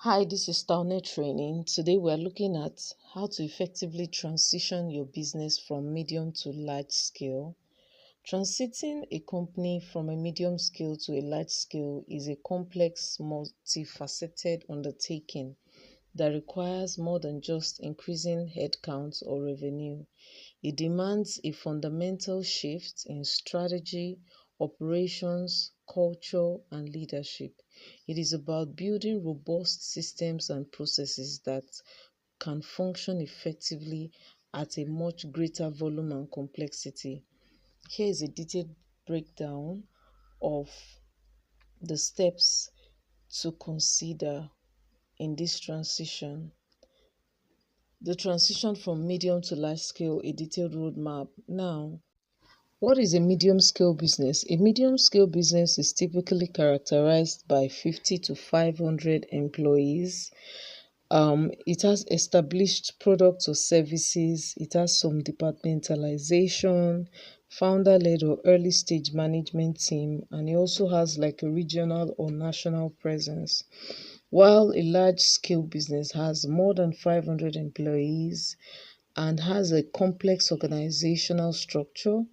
Hi, this is Taonet Training. Today we are looking at how to effectively transition your business from medium to large scale. Transiting a company from a medium scale to a large scale is a complex, multifaceted undertaking that requires more than just increasing headcount or revenue. It demands a fundamental shift in strategy, operations, culture, and leadership. It is about building robust systems and processes that can function effectively at a much greater volume and complexity. Here is a detailed breakdown of the steps to consider in this transition. The transition from medium to large scale, a detailed roadmap. Now, what is a medium scale business? A medium scale business is typically characterized by 50 to 500 employees. It has established products or services. It has some departmentalization, founder-led or early-stage management team, and it also has like a regional or national presence. While a large-scale business has more than 500 employees and has a complex organizational structure,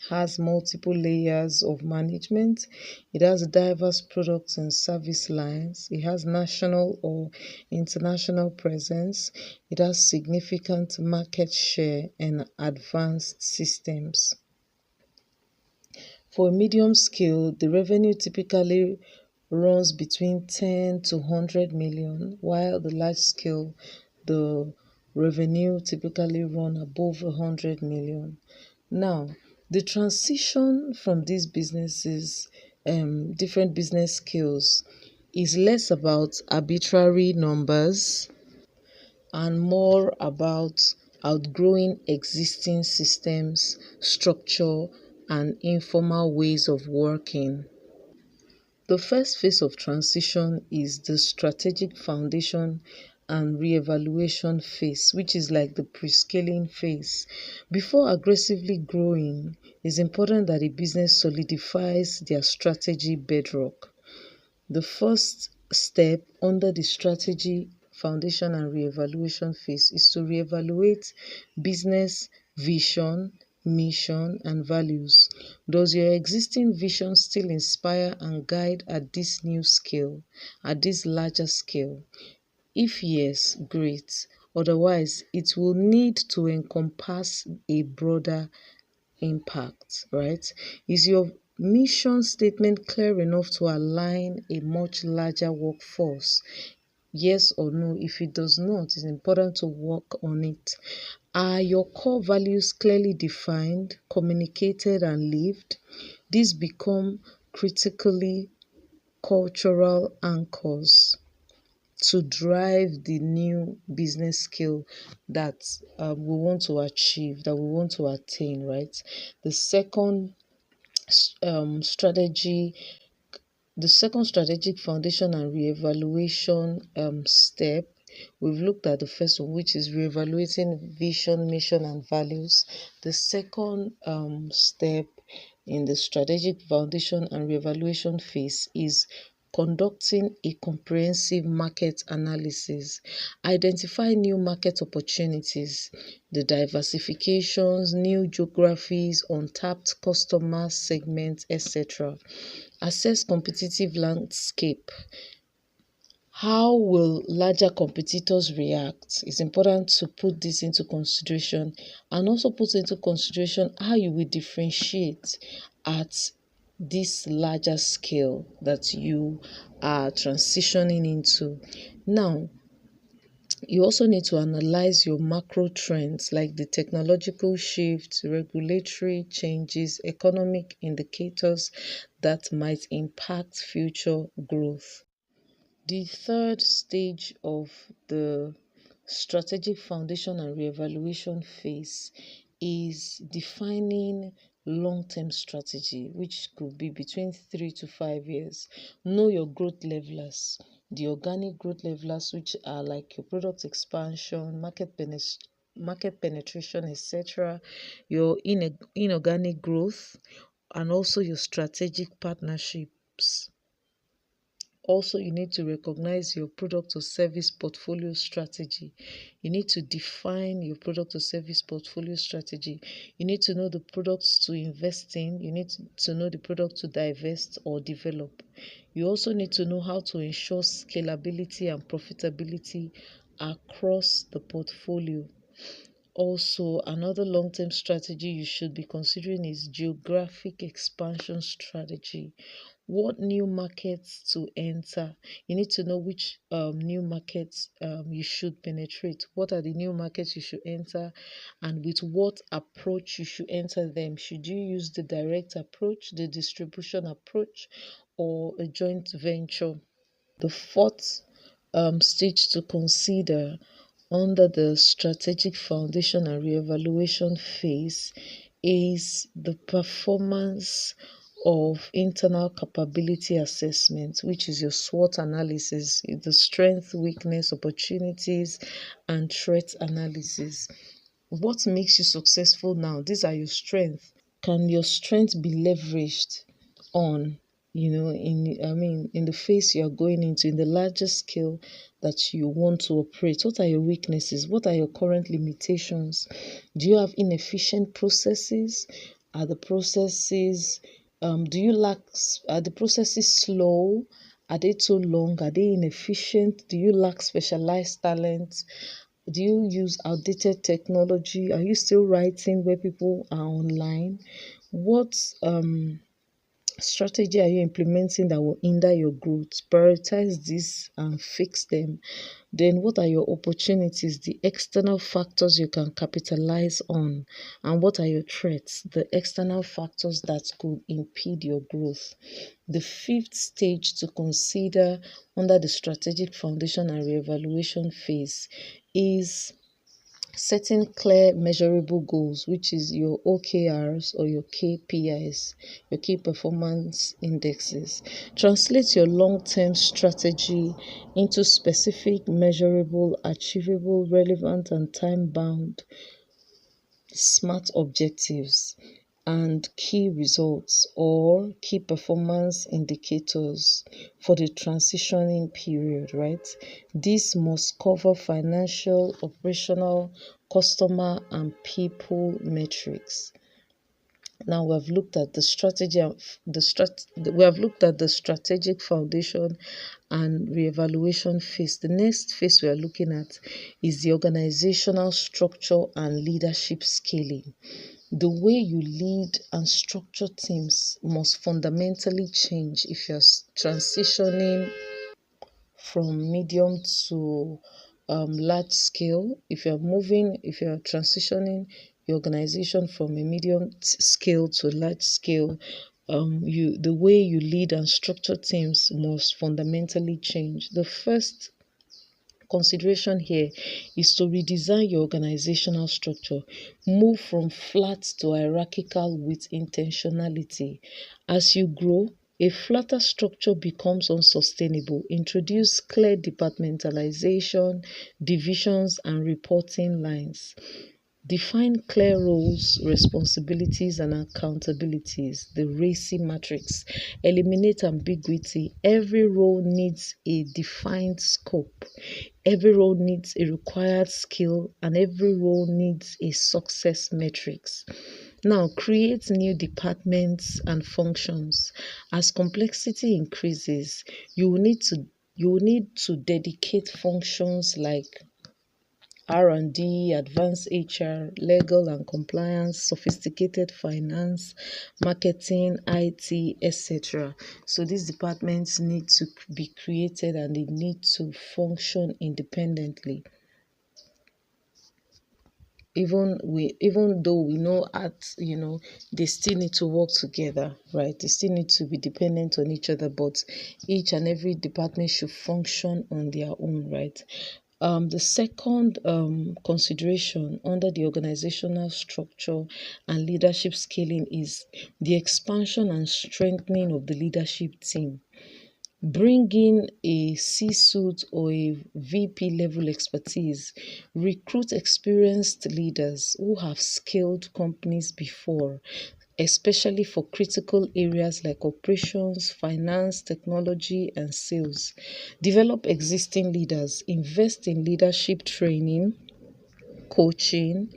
has multiple layers of management. It has diverse products and service lines. It has national or international presence. It has significant market share and advanced systems. For a medium scale, the revenue typically runs between 10 to 100 million, while the large scale, the revenue typically run above 100 million. Now, the transition from these businesses, different business skills, is less about arbitrary numbers and more about outgrowing existing systems, structure, and informal ways of working. The first phase of transition is the strategic foundation and re-evaluation phase, which is like the pre-scaling phase. Before aggressively growing, it's important that a business solidifies their strategy bedrock. The first step under the strategy foundation and re-evaluation phase is to re-evaluate business vision, mission, and values. Does your existing vision still inspire and guide at this new scale, at this larger scale? If yes, great. Otherwise, it will need to encompass a broader impact, right? Is your mission statement clear enough to align a much larger workforce? Yes or no? If it does not, it's important to work on it. Are your core values clearly defined, communicated, and lived? These become critically cultural anchors to drive the new business skill that we want to achieve, that we want to attain, right? The second strategy, the second strategic foundation and re-evaluation step, we've looked at the first one, which is re-evaluating vision, mission, and values. The second step in the strategic foundation and re-evaluation phase is conducting a comprehensive market analysis. Identify new market opportunities, the diversifications, new geographies, untapped customer segments, etc. Assess competitive landscape. How will larger competitors react? It's important to put this into consideration, and also put into consideration how you will differentiate at this larger scale that you are transitioning into. Now, you also need to analyze your macro trends like the technological shifts, regulatory changes, economic indicators that might impact future growth. The third stage of the strategic foundation and re-evaluation phase is defining long-term strategy, which could be between 3 to 5 years. Know your growth levelers, the organic growth levelers, which are like your product expansion, market penetration, etc., your inorganic growth, and also your strategic partnerships. Also, you need to recognize your product or service portfolio strategy. You need to define your product or service portfolio strategy. You need to know the products to invest in. You need to know the product to divest or develop. You also need to know how to ensure scalability and profitability across the portfolio. Also, another long-term strategy you should be considering is geographic expansion strategy. What new markets to enter? You need to know which new markets you should penetrate. What are the new markets you should enter, and with what approach you should enter them? Should you use the direct approach, the distribution approach, or a joint venture? The fourth stage to consider under the strategic foundation and reevaluation phase is the performance of internal capability assessment, which is your SWOT analysis, the strength, weakness, opportunities, and threat analysis. What makes you successful now? These are your strengths. Can your strength be leveraged on, in the phase you are going into, in the larger scale that you want to operate? What are your weaknesses? What are your current limitations? Do you have inefficient processes? Are the processes are the processes slow? Are they too long? Are they inefficient? Do you lack specialized talent? Do you use outdated technology? Are you still writing where people are online? What strategy are you implementing that will hinder your growth? Prioritize this and fix them. Then, what are your opportunities, the external factors you can capitalize on? And what are your threats, the external factors that could impede your growth? The fifth stage to consider under the strategic foundation and reevaluation phase is setting clear measurable goals, which is your OKRs or your KPIs, your key performance indexes. Translate your long-term strategy into specific, measurable, achievable, relevant, and time-bound SMART objectives and key results or key performance indicators for the transitioning period, right? This must cover financial, operational, customer, and people metrics. Now we have looked at the strategy we have looked at the strategic foundation and reevaluation phase. The next phase we are looking at is the organizational structure and leadership scaling. The way you lead and structure teams must fundamentally change if you're transitioning from medium to large scale. If you're transitioning your organization from a medium scale to large scale, the way you lead and structure teams must fundamentally change. The first consideration here is to redesign your organizational structure. Move from flat to hierarchical with intentionality. As you grow, a flatter structure becomes unsustainable. Introduce clear departmentalization, divisions, and reporting lines. Define clear roles, responsibilities, and accountabilities, the RACI matrix. Eliminate ambiguity. Every role needs a defined scope. Every role needs a required skill, and every role needs a success matrix. Now, create new departments and functions. As complexity increases, you will need to dedicate functions like R&D, advanced HR, legal and compliance, sophisticated finance, marketing, IT, etc. So these departments need to be created and they need to function independently. Even though we know they still need to work together, right? They still need to be dependent on each other, but each and every department should function on their own, right? The second consideration under the organizational structure and leadership scaling is the expansion and strengthening of the leadership team. Bring in a C-suite or a VP level expertise. Recruit experienced leaders who have scaled companies before. especially for critical areas like operations, finance, technology, and sales. Develop existing leaders. Invest in leadership training, coaching,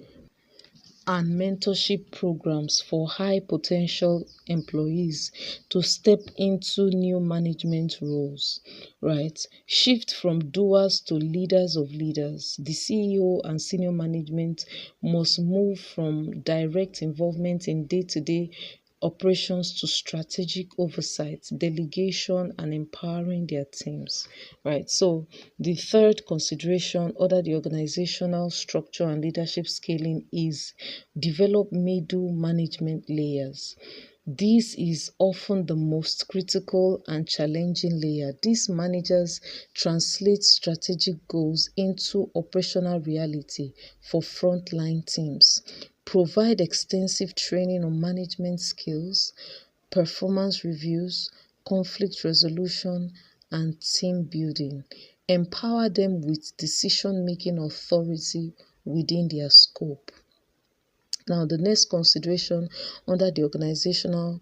and mentorship programs for high potential employees to step into new management roles, right? Shift from doers to leaders of leaders. The CEO and senior management must move from direct involvement in day-to-day operations to strategic oversight, delegation, and empowering their teams, right? So the third consideration under the organizational structure and leadership scaling is develop middle management layers. This is often the most critical and challenging layer. These managers translate strategic goals into operational reality for frontline teams, provide extensive training on management skills, performance reviews, conflict resolution, and team building. Empower them with decision-making authority within their scope. Now, the next consideration under the organizational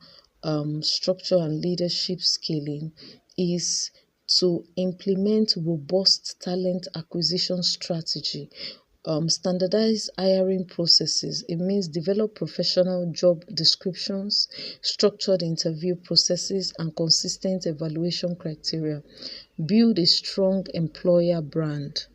structure and leadership scaling is to implement robust talent acquisition strategy. Standardize hiring processes. It means develop professional job descriptions, structured interview processes, and consistent evaluation criteria. Build a strong employer brand.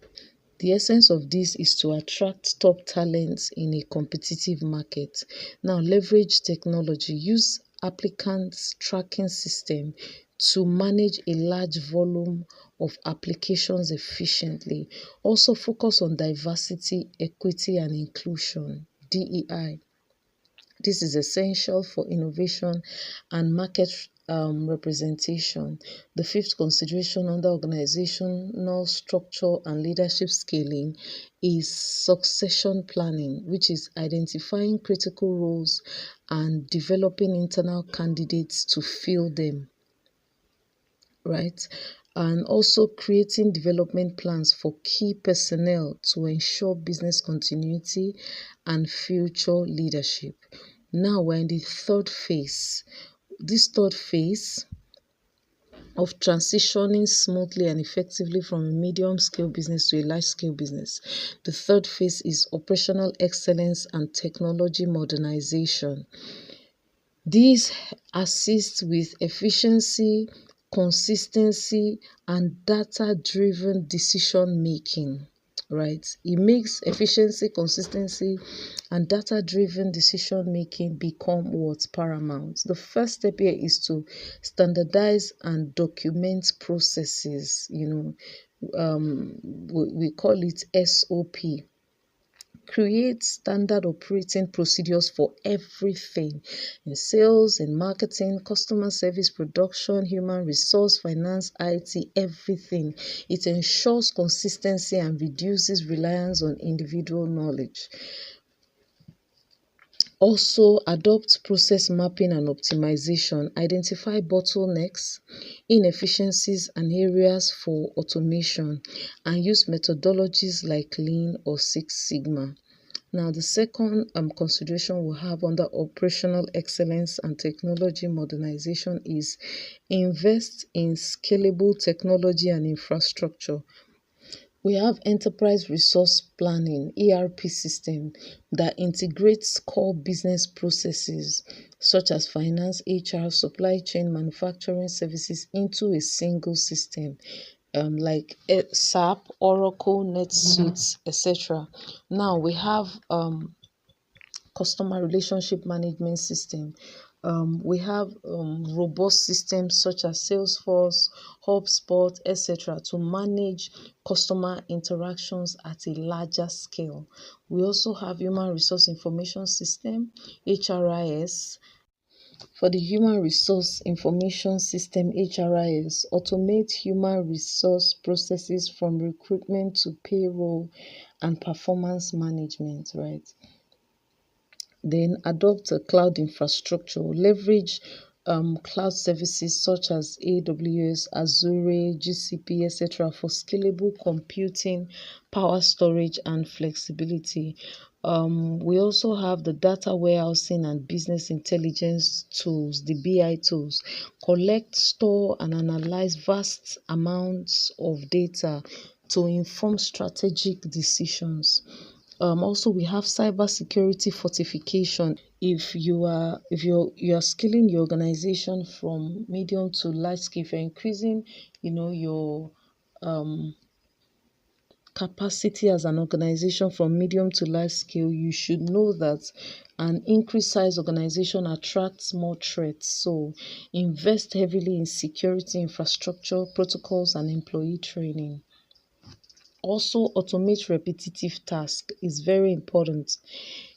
The essence of this is to attract top talents in a competitive market. Now, leverage technology. Use applicants tracking system to manage a large volume of applications efficiently. Also focus on diversity, equity, and inclusion, DEI. This is essential for innovation and market representation. The fifth consideration under organizational structure and leadership scaling is succession planning, which is identifying critical roles and developing internal candidates to fill them, right? And also creating development plans for key personnel to ensure business continuity and future leadership. Now we're in the third phase. This third phase of transitioning smoothly and effectively from a medium scale business to a large scale business. The third phase is operational excellence and technology modernization. These assist with efficiency, consistency, and data-driven decision making, right? It makes efficiency, consistency, and data-driven decision making become what's paramount. The first step here is to standardize and document processes. We call it SOP. Create standard operating procedures for everything in sales, in marketing, customer service, production, human resource, finance, IT, everything. It ensures consistency and reduces reliance on individual knowledge. Also, adopt process mapping and optimization. Identify bottlenecks, inefficiencies, and areas for automation, and use methodologies like Lean or Six Sigma. Now, the second consideration we have under operational excellence and technology modernization is invest in scalable technology and infrastructure. We have enterprise resource planning, ERP system that integrates core business processes such as finance, HR, supply chain, manufacturing services into a single system. Like SAP, Oracle, NetSuite, etc. Now we have customer relationship management system. We have robust systems such as Salesforce, HubSpot, etc. to manage customer interactions at a larger scale. We also have human resource information system, HRIS. For the Human Resource Information System (HRIS), automate human resource processes from recruitment to payroll and performance management, right? Then adopt a cloud infrastructure, leverage cloud services such as AWS, Azure, GCP, etc. for scalable computing, power storage, and flexibility. We also have the data warehousing and business intelligence tools, the BI tools, collect, store, and analyze vast amounts of data to inform strategic decisions. Also, we have cybersecurity fortification. If you're scaling your organization from medium to large scale, if you're increasing, your um capacity as an organization from medium to large scale, you should know that an increased size organization attracts more threats. So invest heavily in security infrastructure, protocols, and employee training. Also, automate repetitive tasks is very important.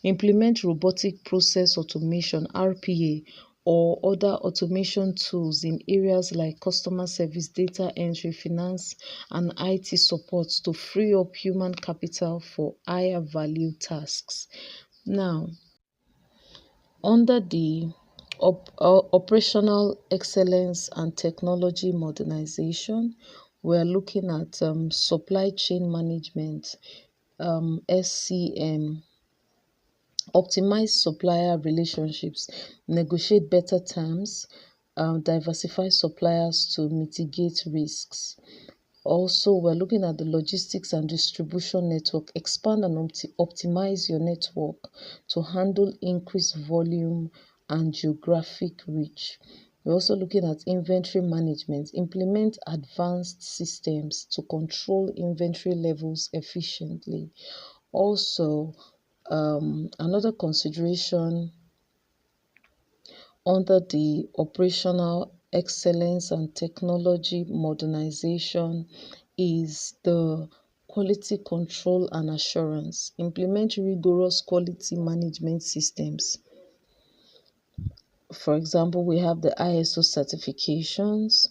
Implement robotic process automation (RPA) or other automation tools in areas like customer service, data entry, finance, and IT support to free up human capital for higher value tasks. Now, under the operational excellence and technology modernization, we're looking at supply chain management, SCM, optimize supplier relationships, negotiate better terms, diversify suppliers to mitigate risks. Also, we're looking at the logistics and distribution network. Expand and optimize your network to handle increased volume and geographic reach. We're also looking at inventory management. Implement advanced systems to control inventory levels efficiently. Also, another consideration under the operational excellence and technology modernization is the quality control and assurance. Implement rigorous quality management systems. For example, we have the ISO certifications,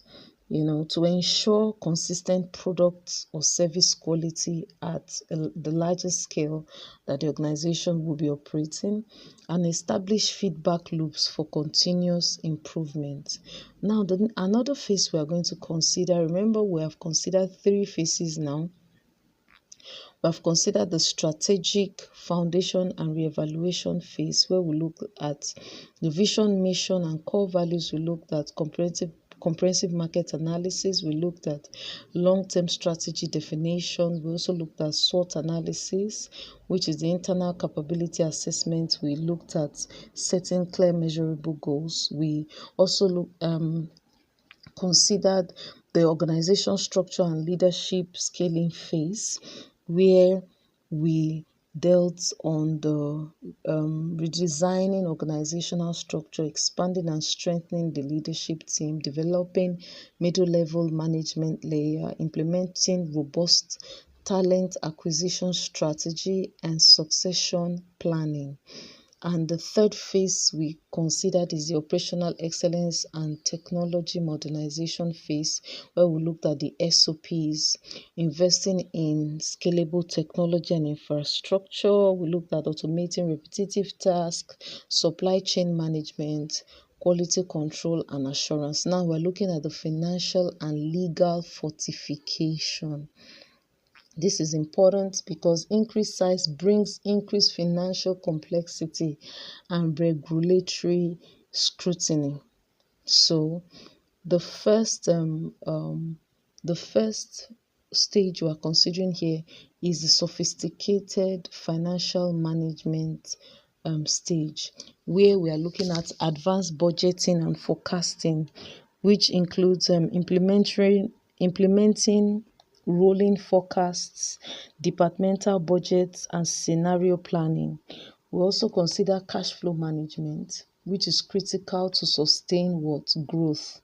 to ensure consistent product or service quality at the largest scale that the organization will be operating, and establish feedback loops for continuous improvement. Now, another phase we are going to consider, remember we have considered 3 phases now. We have considered the strategic foundation and reevaluation phase, where we look at the vision, mission, and core values. We looked at comprehensive market analysis. We looked at long-term strategy definition. We also looked at SWOT analysis, which is the internal capability assessment. We looked at setting clear measurable goals. We also considered the organization structure and leadership scaling phase, where we dealt on the redesigning organizational structure, expanding and strengthening the leadership team, developing middle-level management layer, implementing robust talent acquisition strategy, and succession planning. And the third phase we considered is the operational excellence and technology modernization phase, where we looked at the SOPs, investing in scalable technology and infrastructure. We looked at automating repetitive tasks, supply chain management, quality control, and assurance. Now we're looking at the financial and legal fortification. This is important because increased size brings increased financial complexity and regulatory scrutiny. So the first stage we are considering here is the sophisticated financial management stage, where we are looking at advanced budgeting and forecasting, which includes implementing rolling forecasts, departmental budgets, and scenario planning. We also consider cash flow management, which is critical to sustain what growth.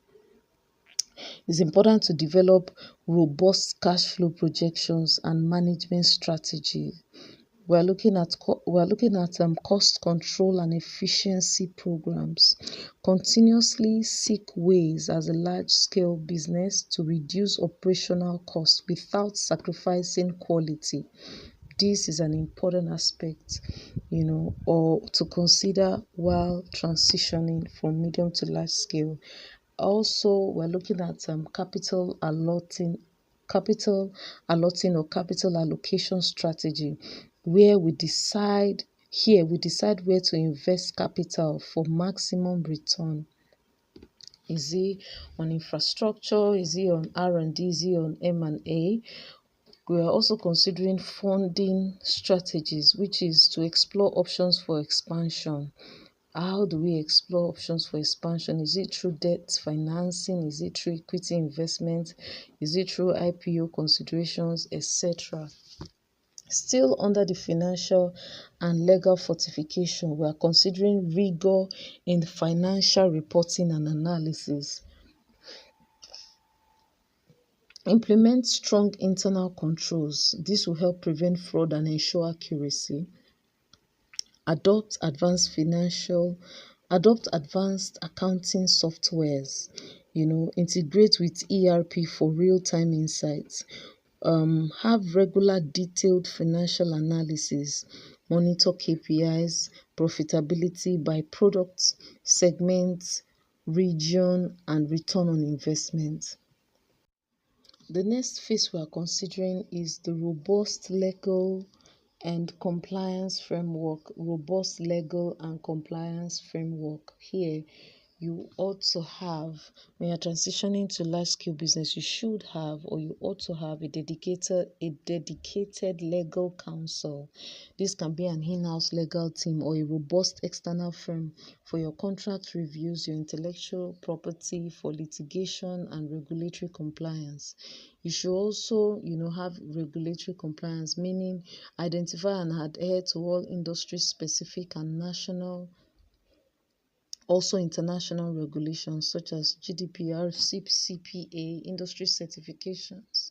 It's important to develop robust cash flow projections and management strategies. We are looking at cost control and efficiency programs. Continuously seek ways as a large-scale business to reduce operational costs without sacrificing quality. This is an important aspect, or to consider while transitioning from medium to large scale. Also, we're looking at capital allotting or capital allocation strategy. where we decide where to invest capital for maximum return. Is it on infrastructure? Is it on R&D? Is it on M&A? We are also considering funding strategies, which is to explore options for expansion. How do we explore options for expansion? Is it through debt financing? Is it through equity investment? Is it through IPO considerations, etc.? Still under the financial and legal fortification, we are considering rigor in financial reporting and analysis. Implement strong internal controls. This will help prevent fraud and ensure accuracy. Adopt advanced accounting softwares. Integrate with ERP for real-time insights. Have regular detailed financial analysis. Monitor KPIs, profitability by product, segment, region, and return on investment. The next phase we are considering is the robust legal and compliance framework. Robust legal and compliance framework. Here, you ought to have, when you're transitioning to large scale business, you should have, or you ought to have a dedicated legal counsel. This can be an in-house legal team or a robust external firm for your contract reviews, your intellectual property, for litigation and regulatory compliance. You should also, have regulatory compliance, meaning identify and adhere to all industry-specific and national, also international regulations such as GDPR, CPA, industry certifications,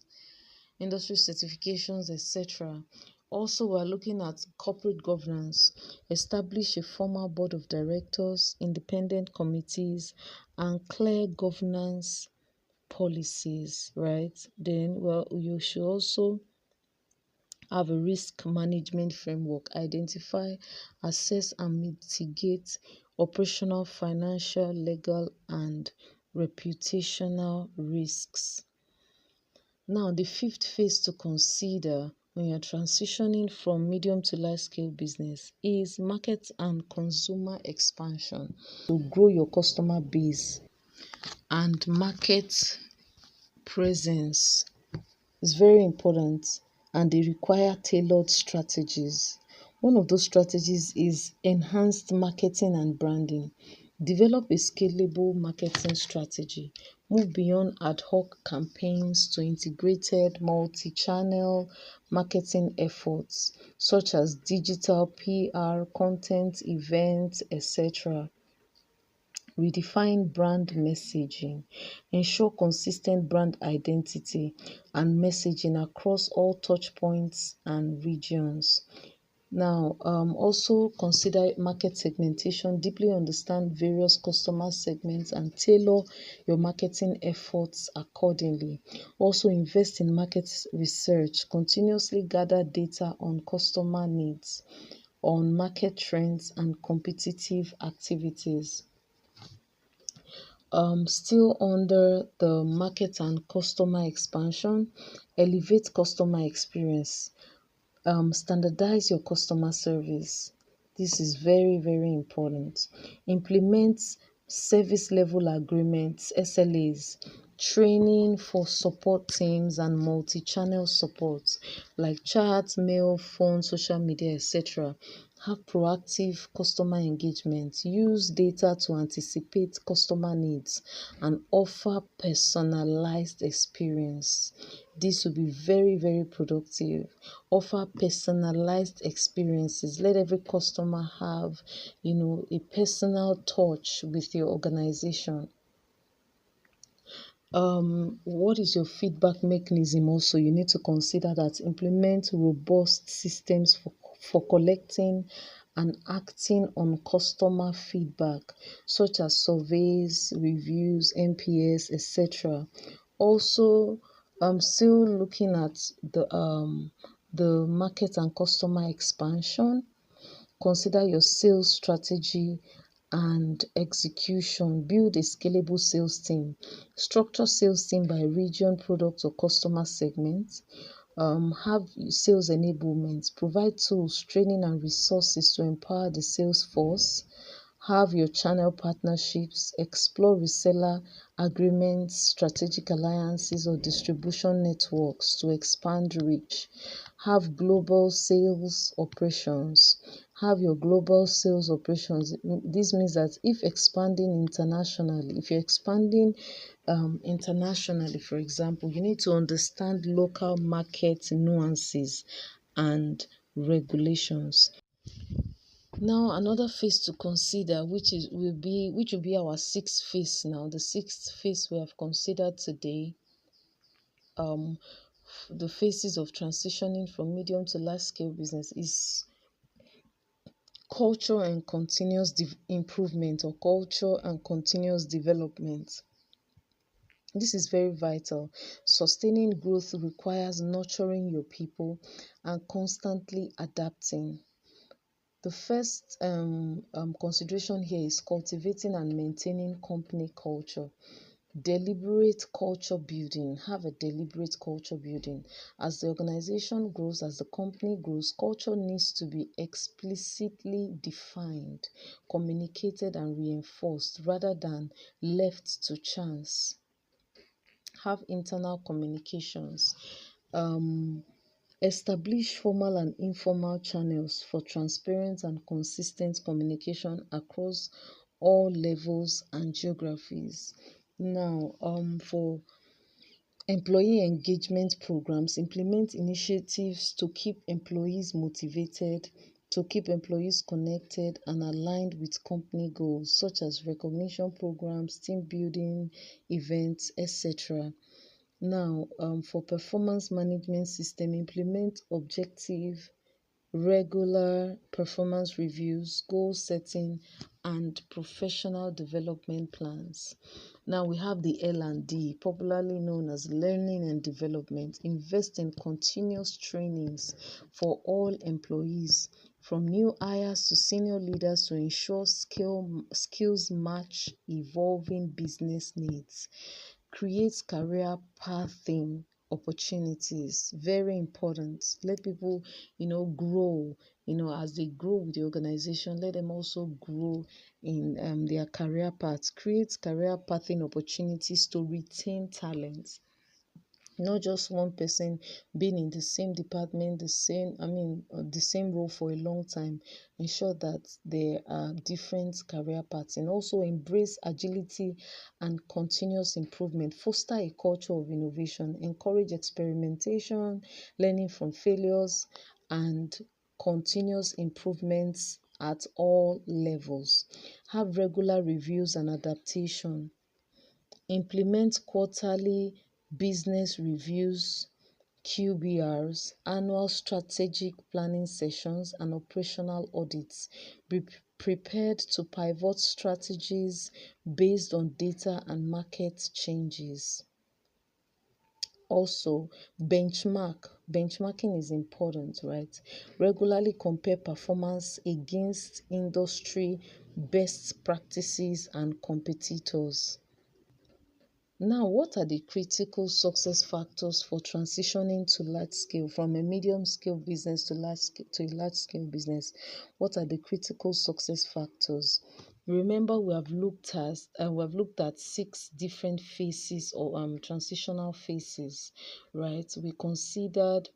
etc. Also, we're looking at corporate governance. Establish a formal board of directors, independent committees, and clear governance policies, right? Then, you should also have a risk management framework. Identify, assess, and mitigate operational, financial, legal, and reputational risks. Now, the fifth phase to consider when you're transitioning from medium to large scale business is market and consumer expansion. To grow your customer base and market presence is very important, and they require tailored strategies. One of those strategies is enhanced marketing and branding. Develop a scalable marketing strategy. Move beyond ad hoc campaigns to integrated multi-channel marketing efforts such as digital PR, content, events, etc. Redefine brand messaging. Ensure consistent brand identity and messaging across all touch points and regions. Now, also consider market segmentation. Deeply understand various customer segments and tailor your marketing efforts accordingly. Also, invest in market research. Continuously gather data on customer needs, on market trends, and competitive activities. Still under the market and customer expansion, elevate customer experience. Standardize your customer service. This is very, very important. Implement service level agreements, SLAs, training for support teams, and multi-channel support like chat, mail, phone, social media, etc. Have proactive customer engagement. Use data to anticipate customer needs and offer personalized experience. This will be very, very productive. Offer personalized experiences. Let every customer have, a personal touch with your organization. What is your feedback mechanism? Also, you need to consider that. Implement robust systems for collecting and acting on customer feedback, such as surveys, reviews, NPS, etc. Also, I'm still looking at the market and customer expansion. Consider your sales strategy and execution. Build a scalable sales team. Structure sales team by region, product, or customer segment. Have sales enablement, provide tools, training, and resources to empower the sales force. Have your channel partnerships, explore reseller agreements, strategic alliances, or distribution networks to expand reach. Have global sales operations. Have your global sales operations. This means that if expanding internationally, if you're expanding internationally, for example, you need to understand local market nuances and regulations. Now, another phase to consider, which will be our sixth phase now. The sixth phase we have considered today, um, the phases of transitioning from medium to large scale business is culture and continuous improvement, or culture and continuous development. This is very vital. Sustaining growth requires nurturing your people and constantly adapting. The first consideration here is cultivating and maintaining company culture. Deliberate culture building. Have a deliberate culture building. As the organization grows, as the company grows, culture needs to be explicitly defined, communicated, and reinforced rather than left to chance. Have internal communications. Um, Establish formal and informal channels for transparent and consistent communication across all levels and geographies. Now, for employee engagement programs, implement initiatives to keep employees motivated, to keep employees connected and aligned with company goals, such as recognition programs, team building events, etc. Now, for performance management system, implement objective, regular performance reviews, goal setting, and professional development plans. Now we have the L&D, popularly known as learning and development. Invest in continuous trainings for all employees, from new hires to senior leaders, to ensure skills match evolving business needs. Create career pathing opportunities, very important. Let people grow, as they grow with the organization, let them also grow in their career paths. Create career pathing opportunities to retain talent, not just one person being in the same department, the same role for a long time. Ensure that there are different career paths, and also embrace agility and continuous improvement. Foster a culture of innovation. Encourage experimentation, learning from failures, and continuous improvements at all levels. Have regular reviews and adaptation. Implement quarterly business reviews, QBRs, annual strategic planning sessions, and operational audits. Be prepared to pivot strategies based on data and market changes. Also, benchmarking is important, right? Regularly compare performance against industry best practices and competitors. Now, what are the critical success factors for transitioning to large scale, from a medium scale business to a large scale business? What are the critical success factors? Remember, we have looked at 6 different phases, or transitional phases, right? We considered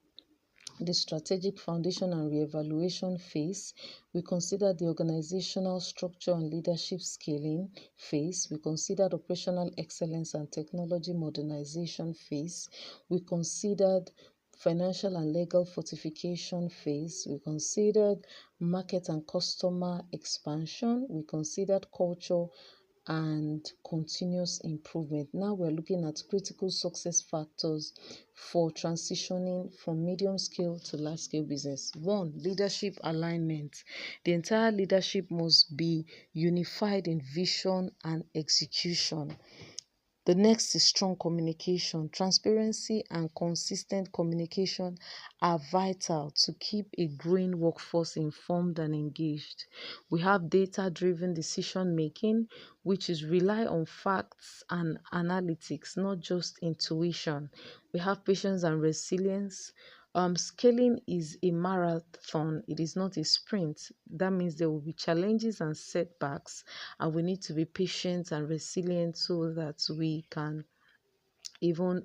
the strategic foundation and re-evaluation phase. We considered the organizational structure and leadership scaling phase. We considered operational excellence and technology modernization phase. We considered financial and legal fortification phase. We considered market and customer expansion. We considered culture and continuous improvement. Now we're looking at critical success factors for transitioning from medium scale to large scale business. 1, leadership alignment. The entire leadership must be unified in vision and execution. The next is strong communication. Transparency and consistent communication are vital to keep a growing workforce informed and engaged. We have data-driven decision making, which is rely on facts and analytics, not just intuition. We have patience and resilience. Scaling is a marathon, it is not a sprint. That means there will be challenges and setbacks, and we need to be patient and resilient so that we can even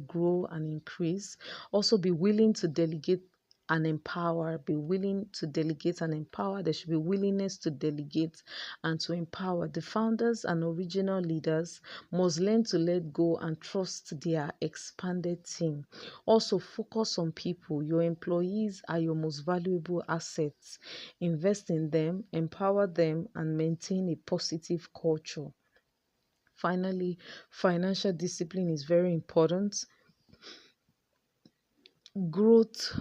grow and increase. Also be willing to delegate and empower. Be willing to delegate and empower. There should be willingness to delegate and to empower. The founders and original leaders must learn to let go and trust their expanded team. Also focus on people. Your employees are your most valuable assets. Invest in them, empower them, and maintain a positive culture. Finally, financial discipline is very important. Growth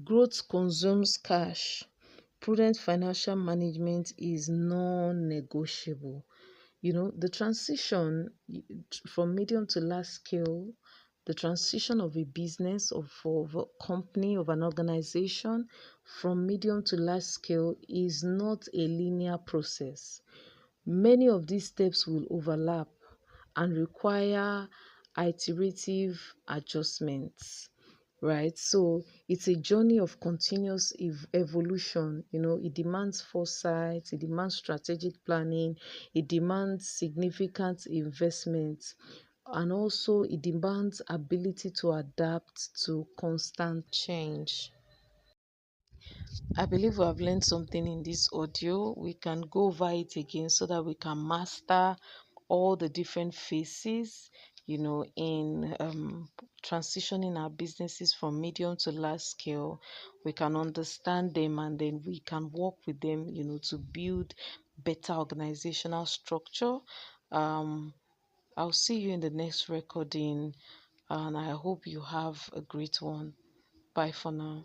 growth consumes cash. Prudent financial management is non-negotiable. The transition from medium to large scale, the transition of a business, of a company, of an organization from medium to large scale is not a linear process. Many of these steps will overlap and require iterative adjustments, right? So it's a journey of continuous evolution. It demands foresight, it demands strategic planning, it demands significant investment, and also it demands ability to adapt to constant change. I believe we have learned something in this audio. We can go over it again so that we can master all the different phases, in transitioning our businesses from medium to large scale. We can understand them and then we can work with them, to build better organizational structure. Um, I'll see you in the next recording and I hope you have a great one. Bye for now.